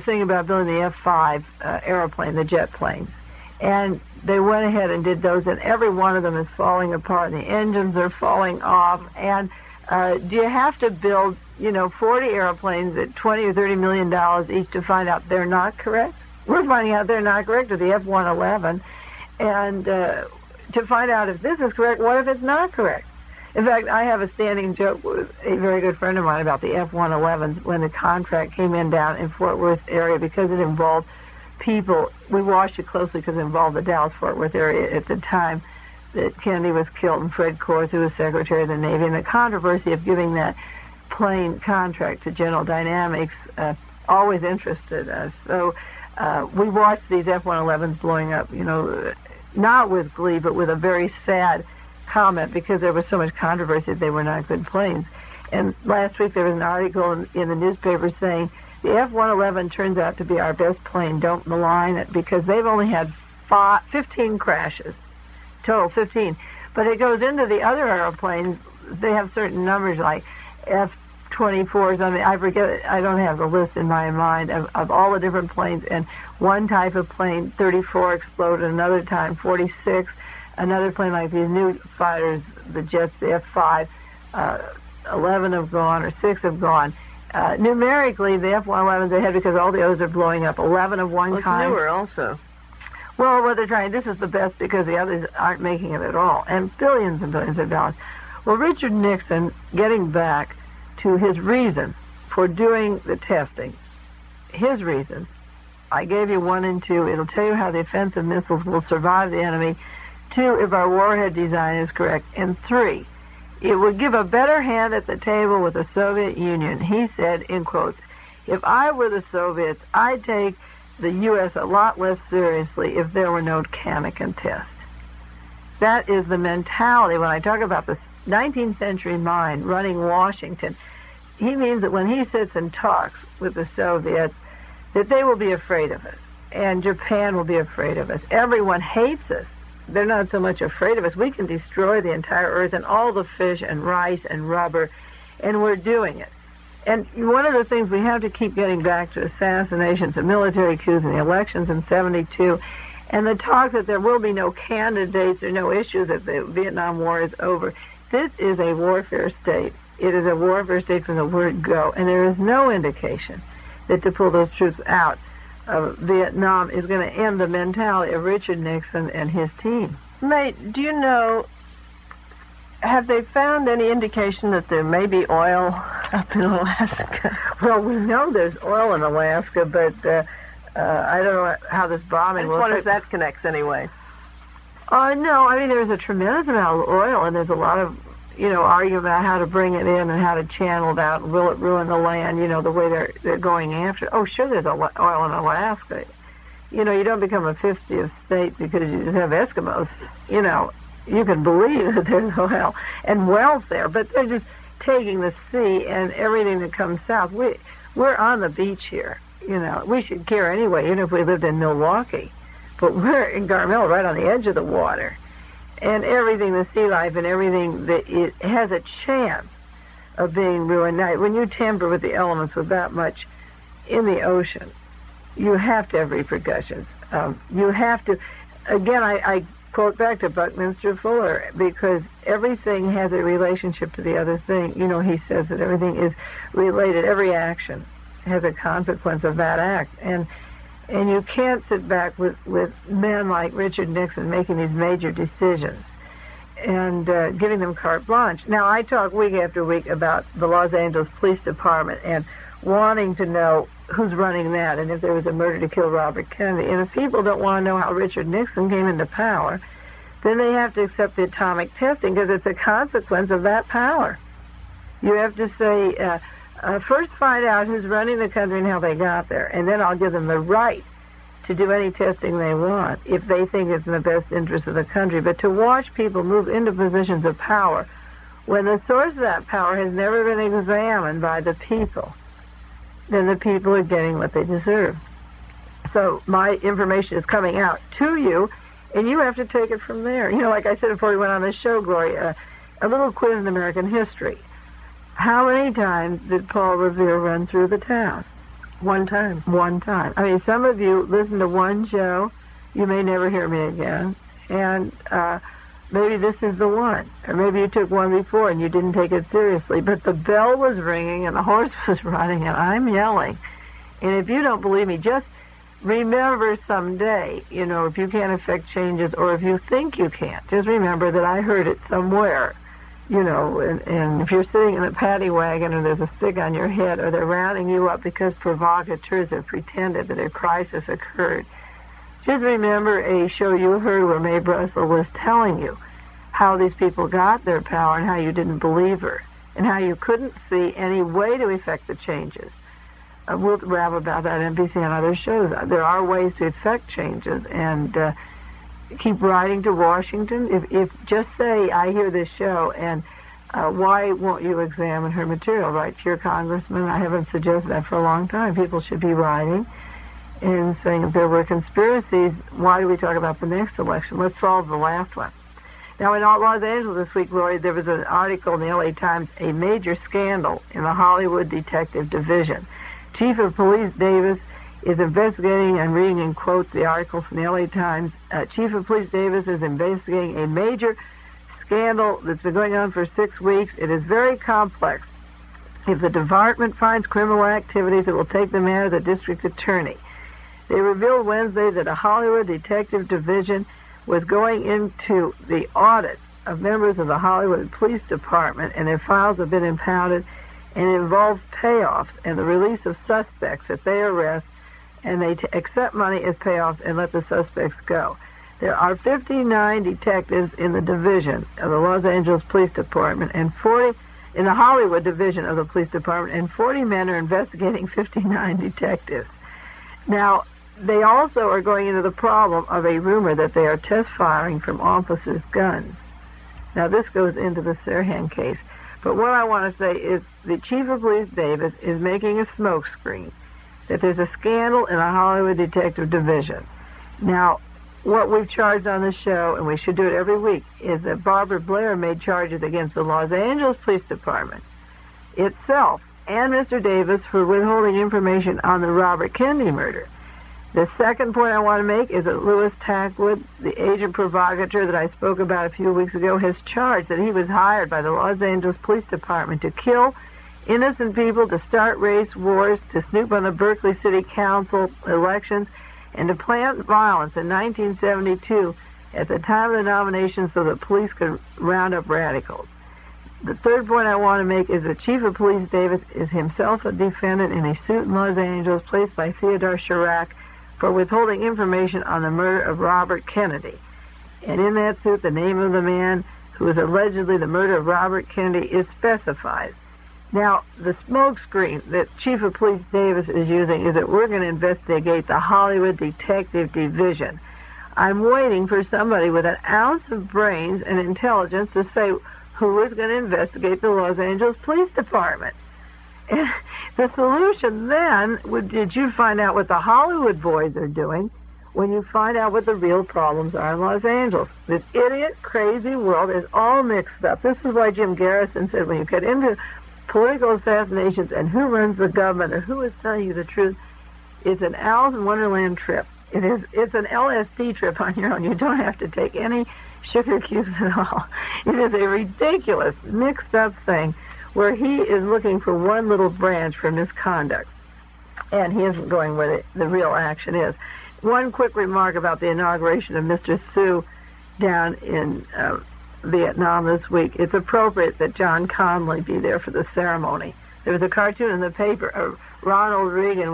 thing about building the F-5 airplane, the jet plane. And they went ahead and did those, and every one of them is falling apart, and the engines are falling off. And do you have to build, 40 airplanes at $20 or $30 million each to find out they're not correct? We're finding out they're not correct with the F-111. And to find out if this is correct, what if it's not correct? In fact, I have a standing joke with a very good friend of mine about the F-111s when the contract came in down in Fort Worth area, because it involved people. We watched it closely because it involved the Dallas-Fort Worth area at the time that Kennedy was killed, and Fred Korth, who was Secretary of the Navy, and the controversy of giving that plane contract to General Dynamics always interested us. So we watched these F-111s blowing up, not with glee, but with a very sad comment, because there was so much controversy that they were not good planes. And last week there was an article in the newspaper saying the F-111 turns out to be our best plane. Don't malign it, because they've only had 15 crashes, total 15. But it goes into the other airplanes. They have certain numbers like F-24s. I mean, I forget. I don't have the list in my mind of all the different planes. And one type of plane, 34, exploded. Another time, 46. Another plane like these new fighters, the jets, the F-5, 11 have gone, or 6 have gone. Numerically, the F-111's ahead because all the others are blowing up. 11 of one kind. It's newer also. Well, what they're trying, this is the best because the others aren't making it at all. And billions and billions of dollars. Well, Richard Nixon, getting back to his reasons for doing the testing, his reasons, I gave you 1 and 2. It'll tell you how the offensive missiles will survive the enemy. 2, if our warhead design is correct. And 3, it would give a better hand at the table with the Soviet Union. He said, in quotes, if I were the Soviets, I'd take the U.S. a lot less seriously if there were no Kaneken test. That is the mentality. When I talk about the 19th century mind running Washington, he means that when he sits and talks with the Soviets, that they will be afraid of us. And Japan will be afraid of us. Everyone hates us. They're not so much afraid of us. We can destroy the entire earth and all the fish and rice and rubber, and we're doing it. And one of the things we have to keep getting back to assassinations and military coups and the elections in 72, and the talk that there will be no candidates or no issues, that the Vietnam War is over. This is a warfare state. It is a warfare state from the word go, and there is no indication that to pull those troops out of Vietnam is going to end the mentality of Richard Nixon and his team. Mae, do you know, have they found any indication that there may be oil up in Alaska? Well, we know there's oil in Alaska, but I don't know how this bombing will... I just wonder if that connects anyway. No, I mean, there's a tremendous amount of oil, and there's a lot of, argument about how to bring it in and how to channel it out, and will it ruin the land, the way they're going after it. Oh, sure, there's oil in Alaska. You don't become a 50th state because you just have Eskimos. You can believe that there's oil and wealth there, but they're just taking the sea and everything that comes south. We're on the beach here. We should care anyway, even if we lived in Milwaukee. But we're in Carmel, right on the edge of the water. And everything, the sea life and everything, that it has a chance of being ruined. Now, when you tamper with the elements with that much in the ocean, you have to have repercussions. You have to, again, I quote back to Buckminster Fuller, because everything has a relationship to the other thing. He says that everything is related. Every action has a consequence of that act. And you can't sit back with men like Richard Nixon making these major decisions and giving them carte blanche. Now, I talk week after week about the Los Angeles Police Department and wanting to know who's running that and if there was a murder to kill Robert Kennedy. And if people don't want to know how Richard Nixon came into power, then they have to accept the atomic testing because it's a consequence of that power. You have to say... first find out who's running the country and how they got there, and then I'll give them the right to do any testing they want if they think it's in the best interest of the country. But to watch people move into positions of power when the source of that power has never been examined by the people, then the people are getting what they deserve. So my information is coming out to you, and you have to take it from there. Like I said before we went on this show, Gloria, a little quiz in American history. How many times did Paul Revere run through the town? One time. One time. I mean, some of you listen to one show, you may never hear me again. And maybe this is the one. Or maybe you took one before and you didn't take it seriously. But the bell was ringing and the horse was running and I'm yelling. And if you don't believe me, just remember someday, if you can't affect changes or if you think you can't, just remember that I heard it somewhere, and if you're sitting in a paddy wagon and there's a stick on your head or they're rounding you up because provocateurs have pretended that a crisis occurred, just remember a show you heard where Mae Brussell was telling you how these people got their power and how you didn't believe her and how you couldn't see any way to effect the changes. We'll rap about that on NBC and other shows. There are ways to effect changes, and keep writing to Washington. If just say, I hear this show, and why won't you examine her material? Write to your congressman. I haven't suggested that for a long time. People should be writing and saying if there were conspiracies, why do we talk about the next election? Let's solve the last one. Now, in Los Angeles this week, Lori, there was an article in the LA Times, a major scandal in the Hollywood Detective Division. Chief of Police Davis is investigating, I'm reading in quotes the article from the LA Times, Chief of Police Davis is investigating a major scandal that's been going on for 6 weeks. It is very complex. If the department finds criminal activities, it will take the matter to the district attorney. They revealed Wednesday that a Hollywood Detective Division was going into the audits of members of the Hollywood Police Department, and their files have been impounded, and it involves payoffs and the release of suspects that they arrest, and they accept money as payoffs and let the suspects go. There are 59 detectives in the division of the Los Angeles Police Department and 40 in the Hollywood division of the police department, and 40 men are investigating 59 detectives. Now, they also are going into the problem of a rumor that they are test firing from officers' guns. Now, this goes into the Sirhan case. But what I want to say is the Chief of Police Davis is making a smokescreen that there's a scandal in the Hollywood Detective Division. Now, what we've charged on the show, and we should do it every week, is that Barbara Blair made charges against the Los Angeles Police Department itself and Mr. Davis for withholding information on the Robert Kennedy murder. The second point I want to make is that Louis Tackwood, the agent provocateur that I spoke about a few weeks ago, has charged that he was hired by the Los Angeles Police Department to kill innocent people, to start race wars, to snoop on the Berkeley City Council elections, and to plant violence in 1972 at the time of the nomination so that police could round up radicals. The third point I want to make is that Chief of Police Davis is himself a defendant in a suit in Los Angeles placed by Theodore Chirac for withholding information on the murder of Robert Kennedy. And in that suit, the name of the man who is allegedly the murderer of Robert Kennedy is specified. Now, the smokescreen that Chief of Police Davis is using is that we're going to investigate the Hollywood Detective Division. I'm waiting for somebody with an ounce of brains and intelligence to say who is going to investigate the Los Angeles Police Department. And the solution then did you find out what the Hollywood boys are doing when you find out what the real problems are in Los Angeles. This idiot, crazy world is all mixed up. This is why Jim Garrison said when you get into political assassinations and who runs the government or who is telling you the truth, it's an Alice in Wonderland trip. It's an LSD trip on your own. You don't have to take any sugar cubes at all. It is a ridiculous, mixed up thing where he is looking for one little branch for misconduct, and he isn't going where the real action is. One quick remark about the inauguration of Mr. Thieu down in Vietnam this week. It's appropriate that John Connally be there for the ceremony. There was a cartoon in the paper of Ronald Reagan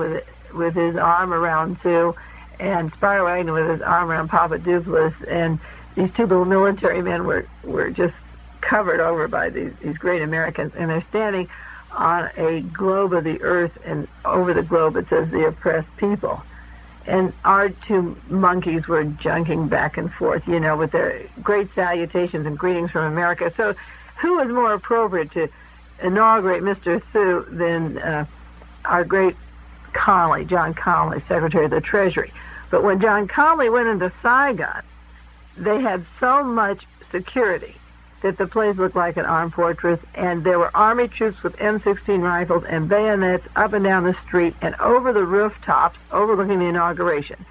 with his arm around Thieu, and Spiro Agnew with his arm around Papa Dupuis, and these two little military men were just covered over by these great Americans, and they're standing on a globe of the earth, and over the globe it says the oppressed people. And our two monkeys were junking back and forth, with their great salutations and greetings from America. So who is more appropriate to inaugurate Mr. Thieu than our great Connally, John Connally, Secretary of the Treasury? But when John Connally went into Saigon, they had so much security that the place looked like an armed fortress, and there were Army troops with M16 rifles and bayonets up and down the street and over the rooftops overlooking the inauguration.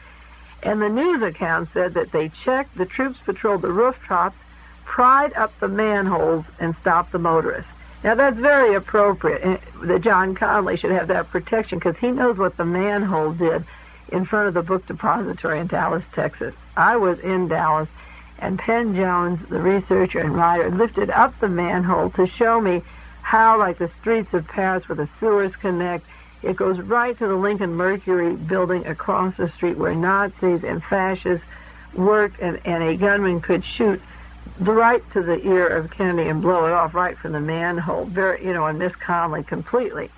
And the news account said that they checked, the troops patrolled the rooftops, pried up the manholes, and stopped the motorists. Now, that's very appropriate that John Connally should have that protection, because he knows what the manhole did in front of the book depository in Dallas, Texas. I was in Dallas, and Penn Jones, the researcher and writer, lifted up the manhole to show me how, like the streets of Paris where the sewers connect, it goes right to the Lincoln Mercury building across the street where Nazis and fascists worked, and a gunman could shoot right to the ear of Kennedy and blow it off right from the manhole, and miss Connally completely.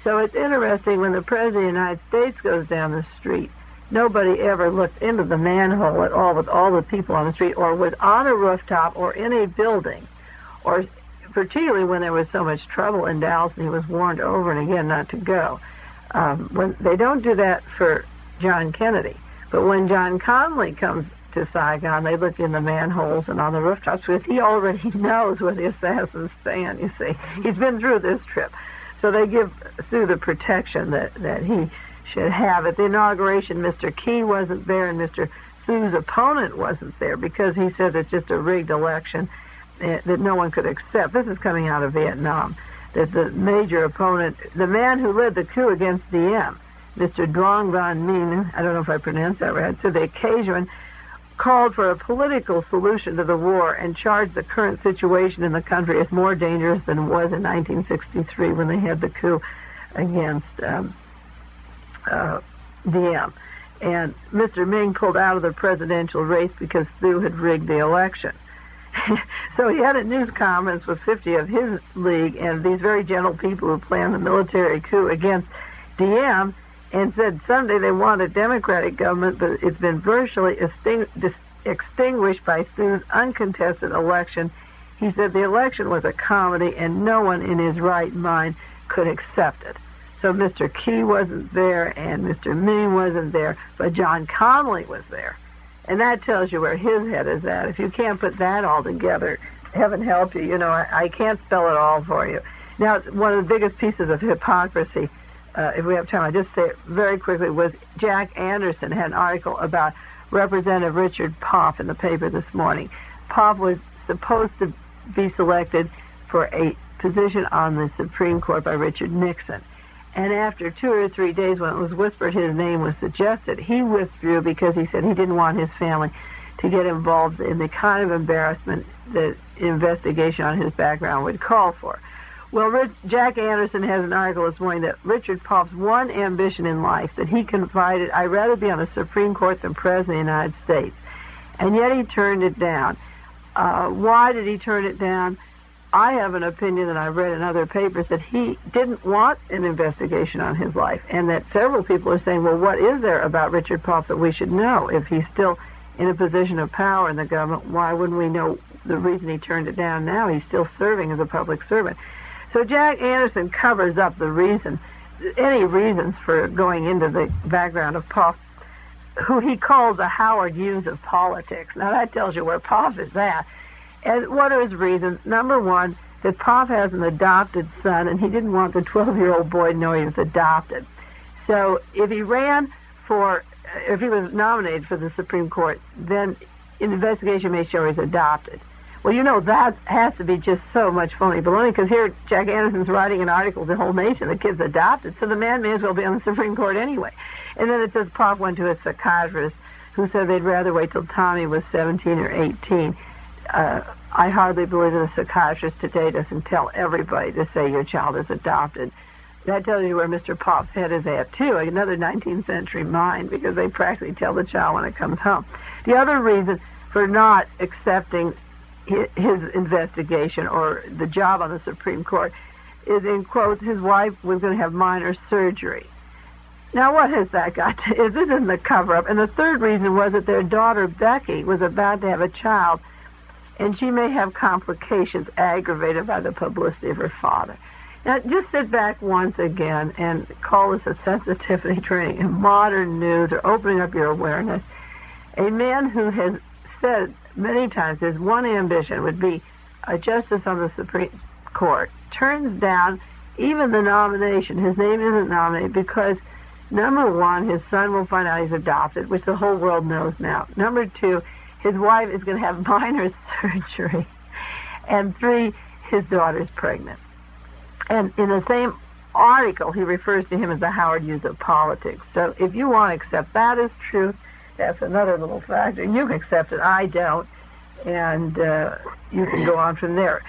So it's interesting, when the President of the United States goes down the street, nobody ever looked into the manhole at all with all the people on the street, or was on a rooftop or in a building, or particularly when there was so much trouble in Dallas and he was warned over and again not to go. When they don't do that for John Kennedy, but when John Connally comes to Saigon, they look in the manholes and on the rooftops, because he already knows where the assassins stand, you see. He's been through this trip. So they give through the protection that he should have. At the inauguration, Mr. Key wasn't there, and Mr. Thu's opponent wasn't there, because he said it's just a rigged election that no one could accept. This is coming out of Vietnam, that the major opponent, the man who led the coup against Diem, Mr. Duong Van Minh, I don't know if I pronounced that right, said the occasion called for a political solution to the war and charged the current situation in the country as more dangerous than it was in 1963 when they had the coup against Diem. And Mr. Ming pulled out of the presidential race because Thieu had rigged the election. So he had a news conference with 50 of his league and these very gentle people who planned the military coup against Diem, and said someday they want a democratic government, but it's been virtually extinguished by Thieu's uncontested election. He said the election was a comedy and no one in his right mind could accept it. So Mr. Key wasn't there and Mr. Ming wasn't there, but John Connally was there. And that tells you where his head is at. If you can't put that all together, heaven help you. I can't spell it all for you. Now, one of the biggest pieces of hypocrisy, if we have time, I'll just say it very quickly, was Jack Anderson had an article about Representative Richard Poff in the paper this morning. Poff was supposed to be selected for a position on the Supreme Court by Richard Nixon. And after 2 or 3 days, when it was whispered his name was suggested, he withdrew because he said he didn't want his family to get involved in the kind of embarrassment that investigation on his background would call for. Well, Jack Anderson has an article this morning that Richard Poff's one ambition in life, that he confided, I'd rather be on the Supreme Court than President of the United States. And yet he turned it down. Why did he turn it down? I have an opinion that I've read in other papers that he didn't want an investigation on his life, and that several people are saying, well, what is there about Richard Poff that we should know? If he's still in a position of power in the government, why wouldn't we know the reason he turned it down now? He's still serving as a public servant. So Jack Anderson covers up the reason, any reasons for going into the background of Poff, who he calls the Howard Hughes of politics. Now that tells you where Poff is at. And what are his reasons? Number one, that Poff has an adopted son, and he didn't want the 12-year-old boy to know he was adopted. So if he was nominated for the Supreme Court, then an investigation may show he's adopted. Well, that has to be just so much phony baloney, because here Jack Anderson's writing an article to the whole nation, the kid's adopted, so the man may as well be on the Supreme Court anyway. And then it says Poff went to a psychiatrist who said they'd rather wait till Tommy was 17 or 18. I hardly believe that a psychiatrist today doesn't tell everybody to say your child is adopted. That tells you where Mr. Poff's head is at, too, another 19th century mind, because they practically tell the child when it comes home. The other reason for not accepting his investigation or the job on the Supreme Court is, in quotes, his wife was going to have minor surgery. Now, what has that got to do? This isn't a cover-up. And the third reason was that their daughter, Becky, was about to have a child, and she may have complications aggravated by the publicity of her father. Now, just sit back once again and call this a sensitivity training in modern news or opening up your awareness. A man who has said many times his one ambition would be a justice on the Supreme Court turns down even the nomination. His name isn't nominated because Number one, his son will find out he's adopted, which the whole world knows now. Number two, his wife is going to have minor surgery. And three, his daughter's pregnant. And in the same article, he refers to him as the Howard Hughes of politics. So if you want to accept that as truth, that's another little factor. You can accept it. I don't. And you can go on from there.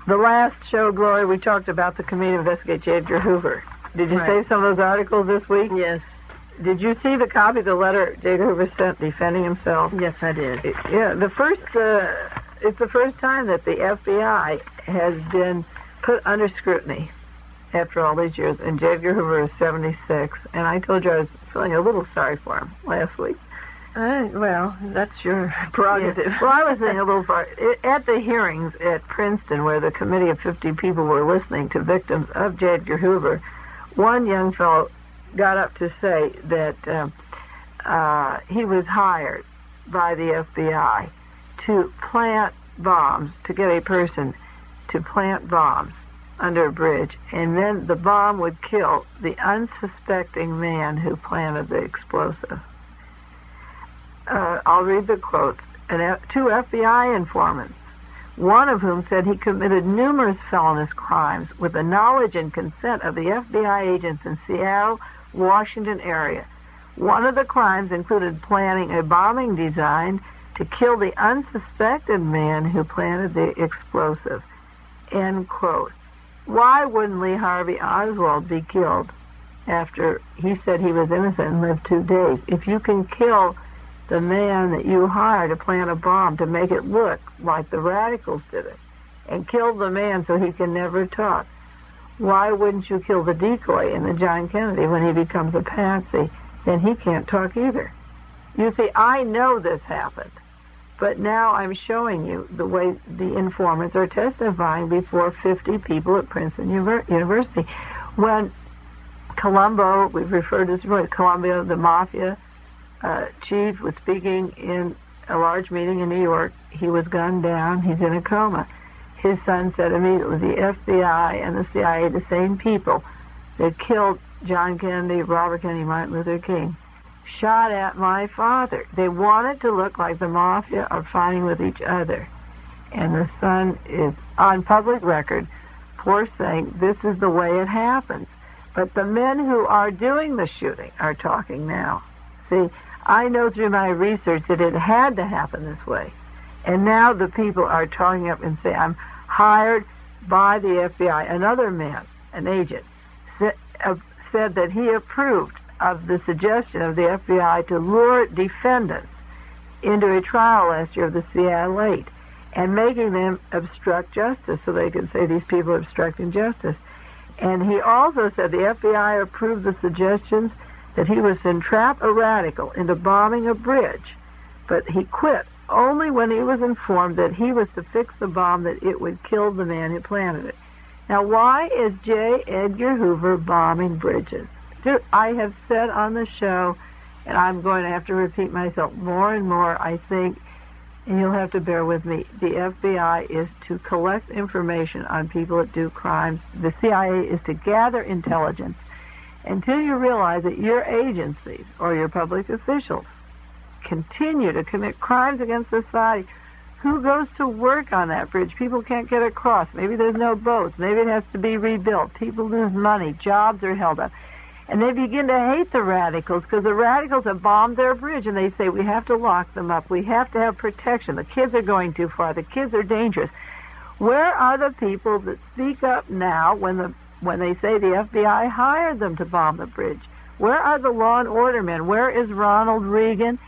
The last show, Gloria, we talked about the committee to investigate J. Edgar Hoover. Did you save some of those articles this week? Yes. Did you see the copy of the letter J. Edgar Hoover sent defending himself? Yes, I did. It's the first time that the FBI has been put under scrutiny after all these years. And J. Edgar Hoover is 76. And I told you I was feeling a little sorry for him last week. Well, that's your prerogative. Yeah. Well, I was saying a little far. At the hearings at Princeton, where the committee of 50 people were listening to victims of J. Edgar Hoover, one young fellow got up to say that he was hired by the FBI to plant bombs, to get a person to plant bombs under a bridge, and then the bomb would kill the unsuspecting man who planted the explosive. I'll read the quotes. Two FBI informants, one of whom said he committed numerous felonious crimes with the knowledge and consent of the FBI agents in Seattle, Washington area. One of the crimes included planning a bombing designed to kill the unsuspected man who planted the explosive. End quote. Why wouldn't Lee Harvey Oswald be killed after he said he was innocent and lived 2 days? If you can kill the man that you hired to plant a bomb to make it look like the radicals did it, and kill the man so he can never talk, why wouldn't you kill the decoy in the John Kennedy when he becomes a patsy? Then he can't talk either. You see, I know this happened, but now I'm showing you the way the informants are testifying before 50 people at Princeton University. When Colombo, we've referred to this before, Colombo, the mafia chief, was speaking in a large meeting in New York. He was gunned down. He's in a coma. His son said immediately, the FBI and the CIA, the same people that killed John Kennedy, Robert Kennedy, Martin Luther King, shot at my father. They wanted to look like the mafia are fighting with each other. And the son is on public record for saying this is the way it happens. But the men who are doing the shooting are talking now. See, I know through my research that it had to happen this way. And now the people are talking up and say, I'm hired by the FBI. Another man, an agent, said that he approved of the suggestion of the FBI to lure defendants into a trial last year of the Seattle 8 and making them obstruct justice so they could say these people are obstructing justice. And he also said the FBI approved the suggestions that he was to entrap a radical into bombing a bridge, but he quit only when he was informed that he was to fix the bomb, that it would kill the man who planted it. Now, why is J. Edgar Hoover bombing bridges? I have said on the show, and I'm going to have to repeat myself more and more, I think, and you'll have to bear with me, the FBI is to collect information on people that do crimes. The CIA is to gather intelligence until you realize that your agencies or your public officials continue to commit crimes against society. Who goes to work on that bridge? People can't get across. Maybe there's no boats. Maybe it has to be rebuilt. People lose money. Jobs are held up. And they begin to hate the radicals because the radicals have bombed their bridge, and they say, we have to lock them up. We have to have protection. The kids are going too far. The kids are dangerous. Where are the people that speak up now when they say the FBI hired them to bomb the bridge? Where are the law and order men? Where is Ronald Reagan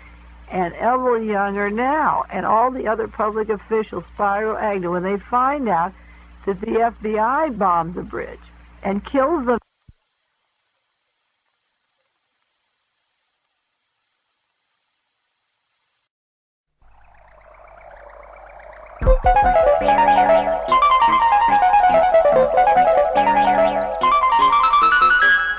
and Evelyn Younger now, and all the other public officials, Spyro Agnew, when they find out that the FBI bombed the bridge and kills them?